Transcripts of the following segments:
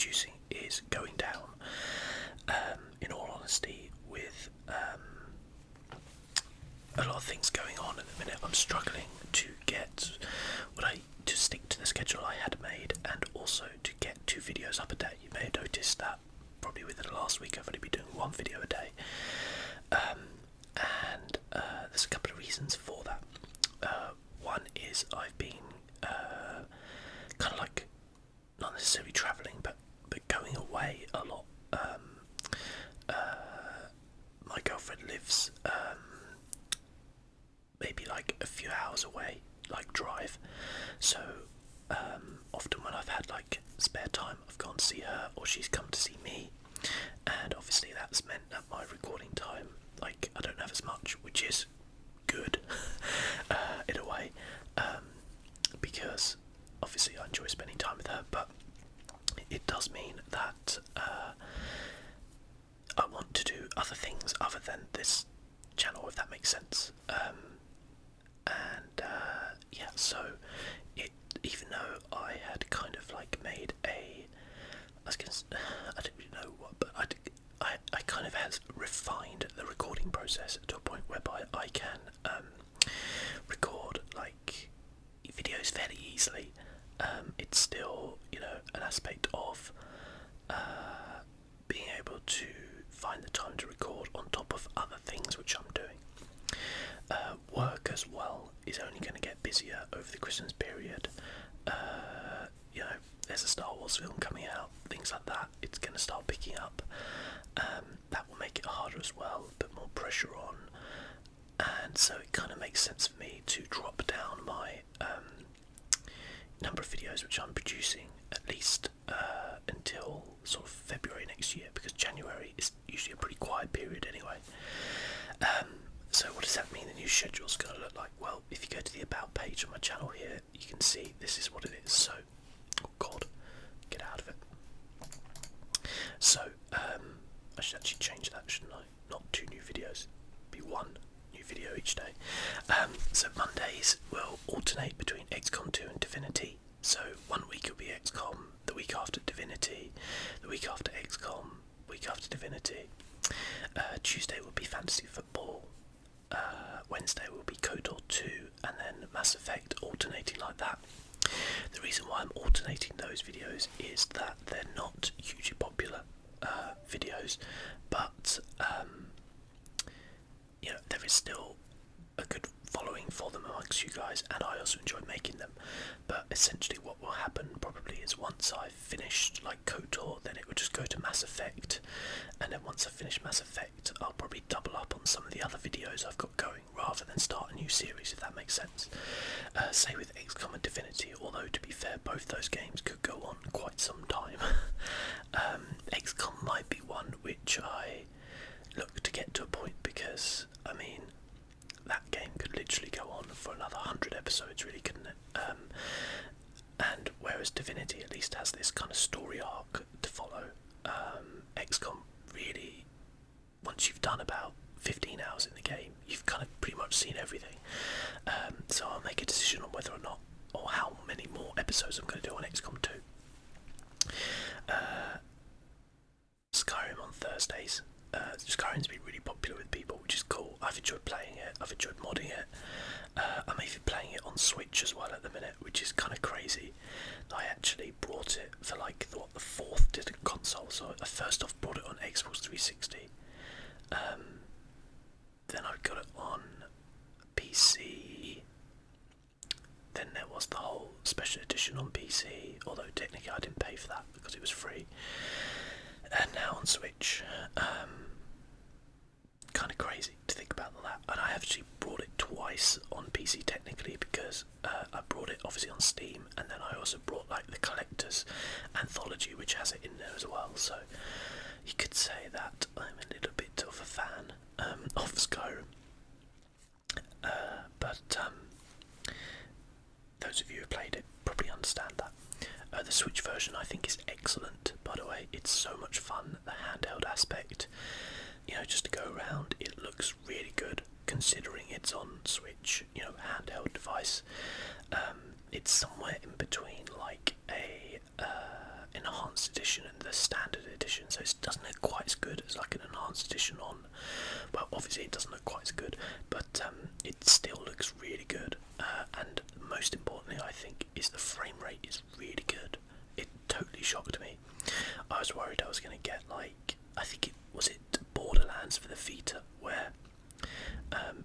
producing is going down. In all honesty, with a lot of things going on at the minute, I'm struggling to get to stick to the schedule I had made, and also to get 2 videos up a day. You may have noticed that probably within the last week I've only been doing 1 video a day, and there's a couple of reasons for that. One is I've been kind of like, not necessarily travelling, but going away a lot. My girlfriend lives maybe like a few hours away, like drive, so often when I've had like spare time, I've gone to see her, or she's come to see me, and obviously that's meant that my recording time, like, I don't have as much, which is good in a way, because obviously I enjoy spending time with her, but it does mean that I want to do other things other than this channel, if that makes sense. Yeah, so even though I had kind of like made I don't really know what, but I kind of has refined the recording process to a point whereby I can record like videos fairly easily. It's still, an aspect of being able to find the time to record on top of other things which I'm doing. Work as well is only going to get busier over the Christmas period. There's a Star Wars film coming out, things like that. It's going to start picking up. That will make it harder as well, put more pressure on, and so it kind of makes sense for me to drop down my number of videos which I'm producing, at least until sort of February next year, because January is usually a pretty quiet period anyway. So what does that mean the new schedule is going to look like? Well, if you go to the About page on my channel here, you can see this is what it is. So, oh god, get out of it. So, I should actually change that, shouldn't I? Not 2 new videos, be 1 new video each day. So Mondays will alternate between XCOM 2 and Divinity. So 1 week will be XCOM, the week after Divinity, the week after XCOM, week after Divinity. Tuesday will be Fantasy Football. Wednesday will be KOTOR 2, and then Mass Effect, alternating like that. The reason why I'm alternating those videos is that they're not hugely popular videos, but there is still a good following for them amongst you guys, and I also enjoy making them. But essentially what will happen probably is once I've finished like KOTOR, then it will just go to Mass Effect, and then once I've finished Mass Effect, I'll probably double up on some of the other videos I've got going, rather than start a new series, if that makes sense. Say with XCOM and Divinity, although to be fair, both those games could go on quite some time. XCOM might be one which I look to get to a point, because I mean, that game could literally go on for another 100 episodes, really, couldn't it? And whereas Divinity at least has this kind of story arc to follow, XCOM really, once you've done about 15 hours in the game, you've kind of pretty much seen everything. So I'll make a decision on whether or not, or how many more episodes I'm going to do on XCOM 2. Skyrim on Thursdays. Skyrim's been really popular with people, which is cool. I've enjoyed playing it, I've enjoyed modding it. I'm even playing it on Switch as well at the minute, which is kind of crazy. I actually brought it for like the 4th disc console, so I first off brought it on Xbox 360. Then I got it on PC. Then there was the whole special edition on PC, although technically I didn't pay for that because it was free. And now on Switch. Kind of crazy to think about that. And I actually brought it twice on PC technically, because I brought it obviously on Steam, and then I also brought like the collector's anthology, which has it in there as well. So you could say that I'm a little bit of a fan of Skyrim. But those of you who played it probably understand that. The Switch version I think is excellent, by the way. It's so much fun, the handheld aspect. Just to go around, it looks really good considering it's on Switch, handheld device. It's somewhere in between like a enhanced edition edition and the standard edition, so it doesn't look quite as good as like an enhanced edition on. Well, obviously it doesn't look quite as good, but it still looks really good. And most importantly, I think, is the frame rate is really good. It totally shocked me. I was worried I was going to get like, I think it was Borderlands for the Vita, where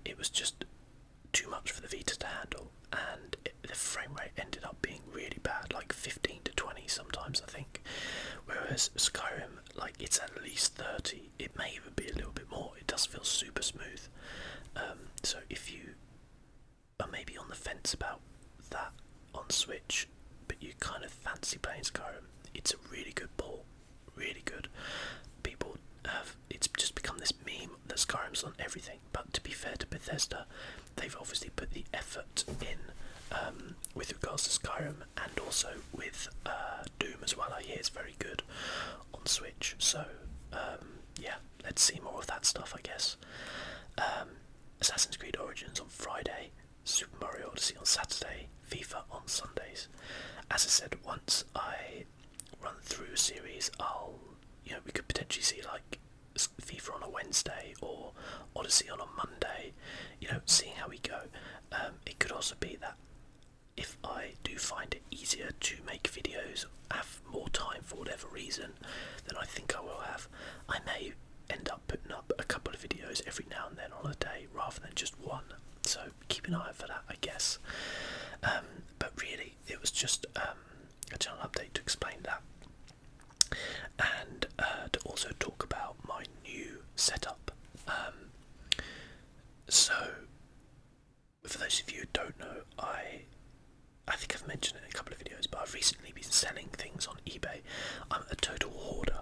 it was just too much for the Vita to handle, and the frame rate ended up being really bad, like 15 to 20 sometimes, I think. Whereas Skyrim, like, it's at least 30. It may even be a little bit more. It does feel super smooth. So if you are maybe on the fence about that on Switch, but you kind of fancy playing Skyrim, it's a really good port. Really good. People have, it's just become this meme that Skyrim's on everything, but to be fair to Bethesda, they've obviously put the effort in with regards to Skyrim, and also with Doom as well. I hear it's very good on Switch, so yeah, let's see more of that stuff, I guess. Assassin's Creed Origins on Friday, Super Mario Odyssey on Saturday, FIFA on Sundays. As I said, once I run through a series, we could potentially see like FIFA on a Wednesday or Odyssey on a Monday, seeing how we go. It could also be that if I do find it easier to make videos, have more time for whatever reason, then I think I will have. I may end up putting up a couple of videos every now and then on a day rather than just one. So keep an eye out for that, I guess. But really, it was just a channel update to explain that, and to also talk about my new setup. So, for those of you who don't know, I think I've mentioned it in a couple of videos, but I've recently been selling things on eBay. I'm a total hoarder,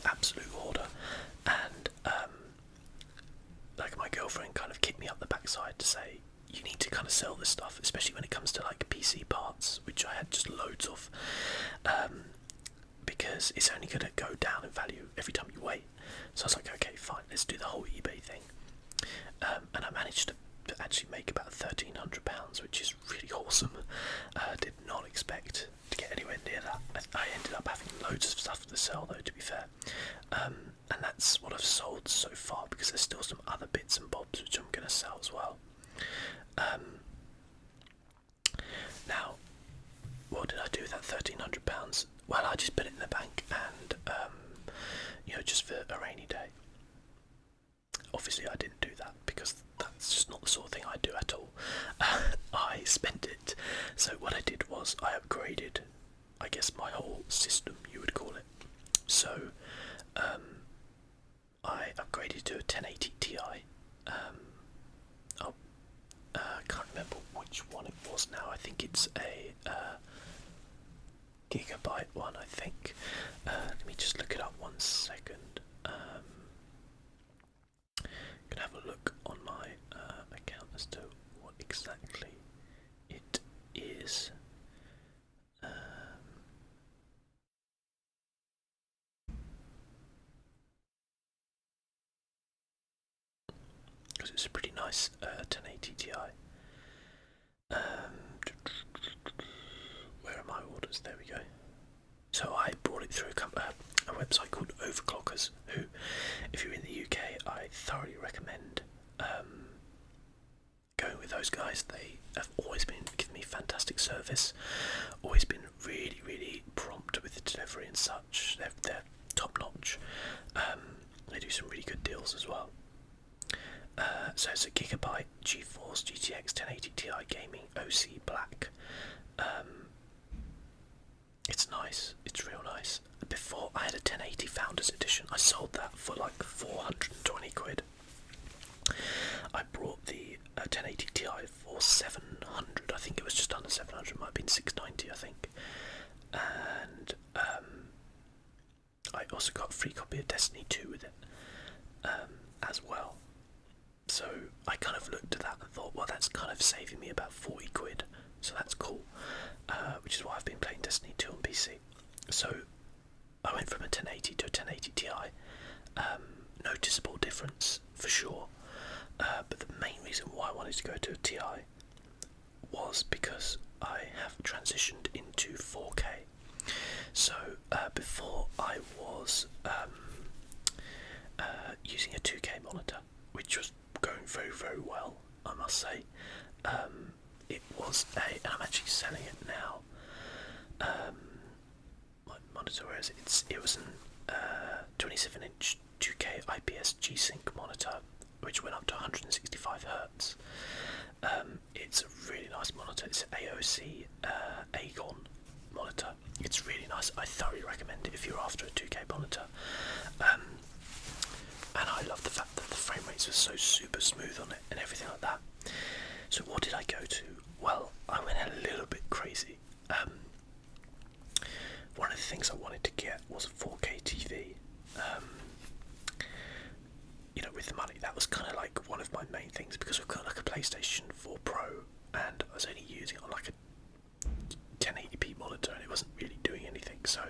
absolute hoarder, and like my girlfriend kind of kicked me up the backside to say, you need to kind of sell this stuff, especially when it comes to like PC parts, which I had just loads of, because it's only going to go down in value every time you wait. So I was like, okay, fine, let's do the whole eBay thing. And I managed to actually make about £1,300, which is really awesome. Did not expect to get anywhere near that. I ended up having loads of stuff to sell, though, to be fair. And that's what I've sold so far, because there's still some other bits and bobs which I'm going to sell as well. Now, what did I do with that £1,300? Well, I just put it in the bank, and just for a rainy day. Obviously, I didn't do that because that's just not the sort of thing I do at all. I spent it. So what I did was I upgraded, I guess, my whole system, you would call it. So I upgraded to a 1080 Ti. I can't remember which one it was now. I think it's a gigabyte one, I think. Let me just look it up 1 second. Can have a look on my account as to what exactly it is. Because it's a pretty nice 1080 Ti. Where are my orders? There we go. So I brought it through a website called Overclockers, who, if you're in the UK, I thoroughly recommend going with those guys. They have always been giving me fantastic service, always been really, really prompt with the delivery and such. They're top notch. They do some really good deals as well. So it's a gigabyte GeForce GTX 1080 Ti Gaming OC Black. It's nice, it's real nice. Before, I had a 1080 Founders Edition. I sold that for like 420 quid. I brought the 1080 Ti for 700. I think it was just under 700. Might have been 690, I think. And I also got a free copy of Destiny 2 with it as well. So I kind of looked at that and thought, well, that's kind of saving me about 40 quid. So that's cool. Which is why I've been playing Destiny 2 on PC. So I went from a 1080 to a 1080 Ti. Noticeable difference for sure. But the main reason why I wanted to go to a Ti was because I have transitioned into 4K. So before I was using a 2K monitor, which was going very, very well, I must say. It was and I'm actually selling it now. My monitor, where is it? It was an 27-inch 2K IPS G-Sync monitor, which went up to 165 Hz. It's a really nice monitor. It's an AOC Aegon monitor. It's really nice. I thoroughly recommend it if you're after a 2K monitor. And I love the fact that the frame rates are so super smooth on it and everything like that. So what did I go to? Well, I went a little bit crazy. One of the things I wanted to get was a 4K TV. With the money, that was kind of like one of my main things, because we've got like a PlayStation 4 Pro, and I was only using it on like a 1080p monitor, and it wasn't really doing anything. So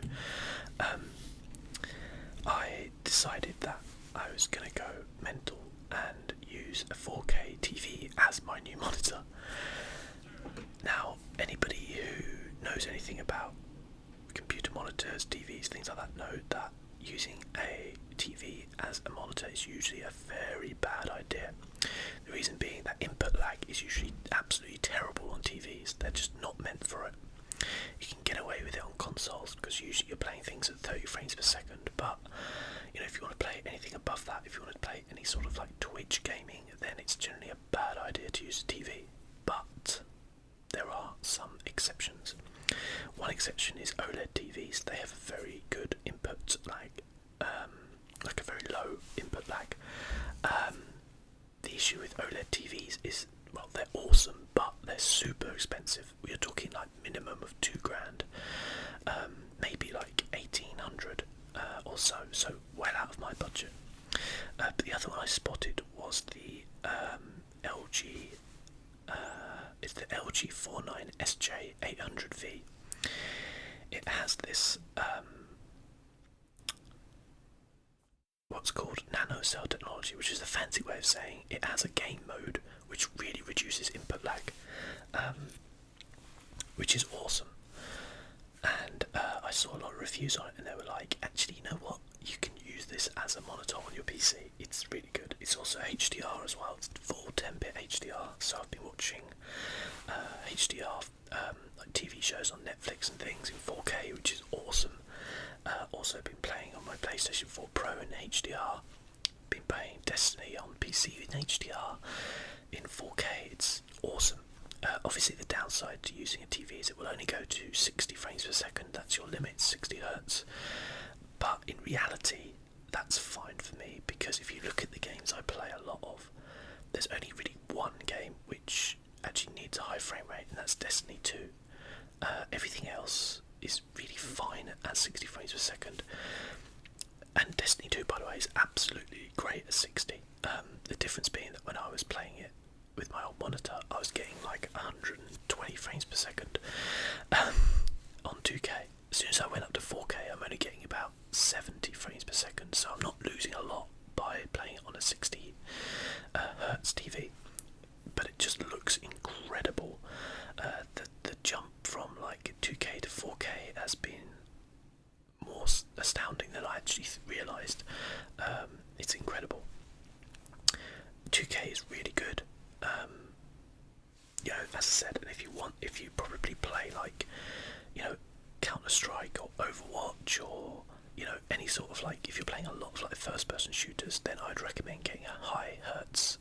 I decided that I was going to go mental and use a 4K TV as my new monitor. Now, anybody who knows anything about computer monitors, TVs, things like that, know that using a TV as a monitor is usually a very bad idea. The reason being that input lag is usually absolutely terrible on TVs. They're just not meant for it. You can get away with it on consoles because usually you're playing things at 30 frames per second, but if you want to play anything above that, if you want to play any sort of like Twitch gaming, then it's generally a bad idea to use a TV. But there are some exceptions. One exception is OLED TVs. They have a very good input lag, like a very low input lag. The issue with OLED TVs is, well, they're awesome, but they're super expensive. We're talking like minimum of $2,000, maybe like 1,800 or so. So well out of my budget. But the other one I spotted was the LG. It's the LG 49SJ800V. It has this what's called nanocell technology, which is a fancy way of saying it has a game mode which really reduces input lag, which is awesome. And I saw a lot of reviews on it, and they were like, actually, you know what? You can use this as a monitor on your PC. It's really good. It's also HDR as well. It's full 10-bit HDR. So I've been watching HDR like TV shows on Netflix and things in 4K, which is awesome. Also been playing on my PlayStation 4 Pro in HDR. Been playing Destiny on PC in HDR in 4K. It's awesome. Obviously the downside to using a TV is it will only go to 60 frames per second. That's your limit, 60 Hz. But in reality, that's fine for me, because if you look at the games I play a lot of, there's only really one game which actually needs a high frame rate, and that's Destiny 2. Everything else is really fine at 60 frames per second. And Destiny 2, by the way, is absolutely great at 60. The difference being that when I was playing it with my old monitor, I was getting like 120 frames per second on 2K. As soon as I went up to 4K, I'm only getting about 70 frames per second, so I'm not losing a lot by playing it on a 60 Hz TV. But it just looks incredible. The jump from like 2K to 4K has been more astounding than I actually realised. It's incredible. 2K is really good. As I said, and if you probably play like, Counter-Strike or Overwatch, or any sort of like, if you're playing a lot of like first-person shooters, then I'd recommend getting a high hertz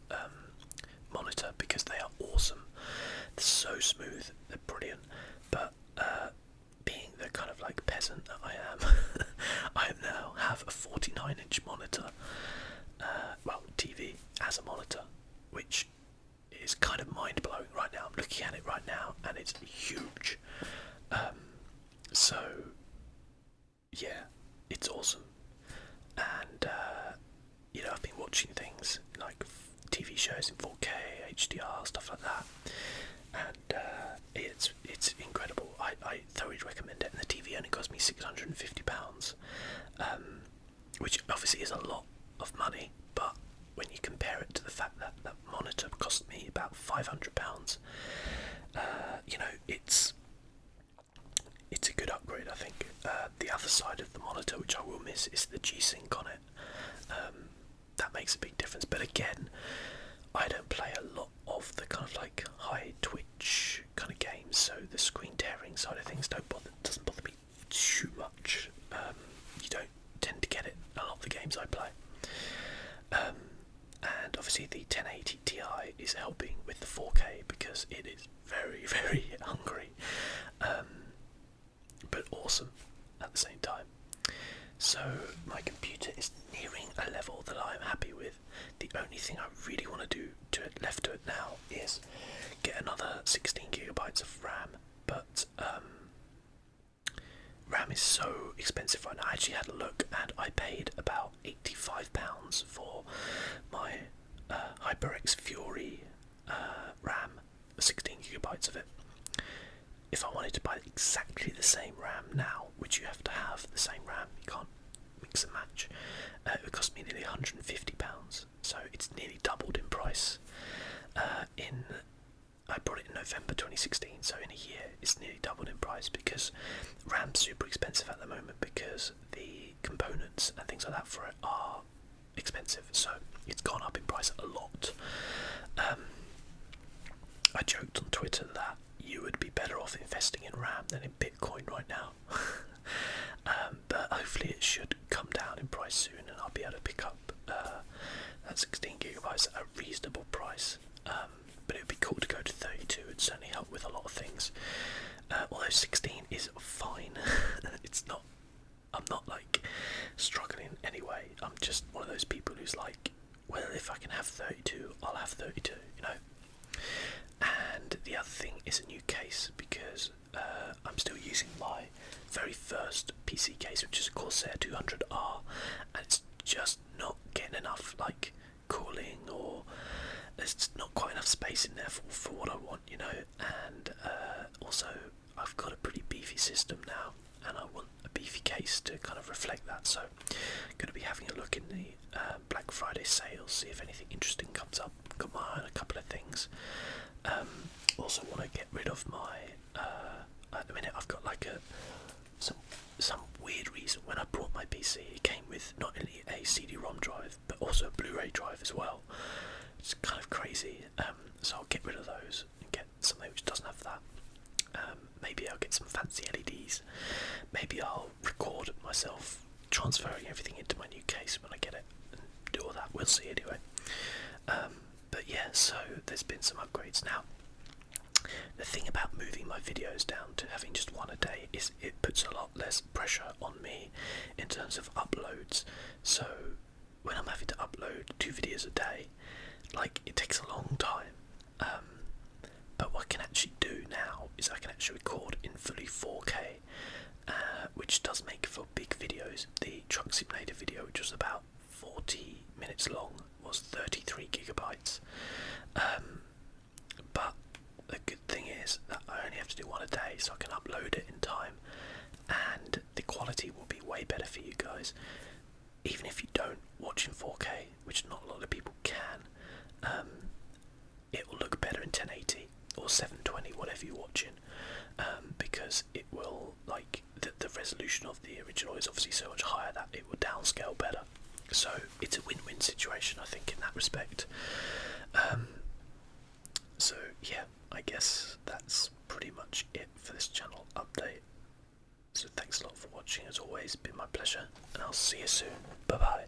monitor, because they are awesome. They're so smooth, they're brilliant. But being the kind of like peasant that I am, I now have a 49-inch monitor, TV as a monitor, which is kind of mind-blowing right now. I'm looking at it right now, and it's huge. So yeah, it's awesome. And I've been watching things like TV shows in 4K, HDR, stuff like that, and it's incredible. I thoroughly recommend it. And the TV only cost me £650, which obviously is a lot of money, but when you compare it to the fact that that monitor cost me about £500, it's a good upgrade, I think. The other other side of the monitor, which I will miss, is the G-Sync on it. That makes a big difference. But again, I don't play a lot of the kind of like high twitch kind of games, so the screen tearing side of things doesn't bother me too much. You don't tend to get it in a lot of the games I play. And obviously the 1080 Ti is helping with the 4K because it is very, very hungry, but awesome at the same time. So my computer is nearing a level that I'm happy with. The only thing I really want to do left to it now is get another 16 gigabytes of RAM, but RAM is so expensive right now. I actually had a look and I paid about £85 for my HyperX Fury RAM, 16 gigabytes of it. If I wanted to buy exactly the same RAM now, which you have to have the same RAM, you can't mix and match, it would cost me nearly £150, so it's nearly doubled in price. I bought it in November 2016, so in a year it's nearly doubled in price because RAM's super expensive at the moment because the components and things like that for it are expensive, so it's gone up in price a lot. I joked on Twitter that you would be better off investing in RAM than in Bitcoin right now. But hopefully it should come down in price soon and I'll be able to pick up that 16 gigabytes at a reasonable price. But it would be cool to go to 32. It'd certainly help with a lot of things. Although 16 is fine. I'm not like struggling anyway. I'm just one of those people who's like, well, if I can have 32, I'll have 32, you know. And the other thing is a new case because I'm still using my very first PC case, which is a Corsair 200R, and it's just not getting enough like cooling, or there's not quite enough space in there for what I want, you know. And also I've got a pretty beefy system now and I want a beefy case to kind of reflect that, so I'm going to be having a look in the Black Friday sales, see if anything interesting comes up. Got my eye on a couple of things. Also want to get rid of my at the minute I've got like some weird reason when I brought my PC it came with not only a CD-ROM drive but also a Blu-ray drive as well. It's kind of crazy, so I'll get rid of those and get something which doesn't have that. Maybe I'll get some fancy LEDs, maybe I'll record myself transferring everything into my new case when I get it and do all that, we'll see anyway. But yeah, so there's been some upgrades. Now the thing about moving my videos down to having just one a day is it puts a lot less pressure on me in terms of uploads. So when I'm having to upload 2 videos a day, like, it takes a long time. But what I can actually do now is I can actually record in fully 4K, which does make for big videos. The Truck Simulator video, which was about 40 minutes long, was 33 gigabytes. But the good thing is that I only have to do one a day, so I can upload it in time, and the quality will be way better for you guys. Even if you don't watch in 4K, which not a lot of people can, it will look better in 1080 or 720, whatever you're watching, because it will, like, the resolution of the original is obviously so much higher that it will downscale better. So it's a win-win situation, I think, in that respect. So yeah, I guess that's pretty much it for this channel update. So thanks a lot for watching, as always, been my pleasure, and I'll see you soon. Bye bye.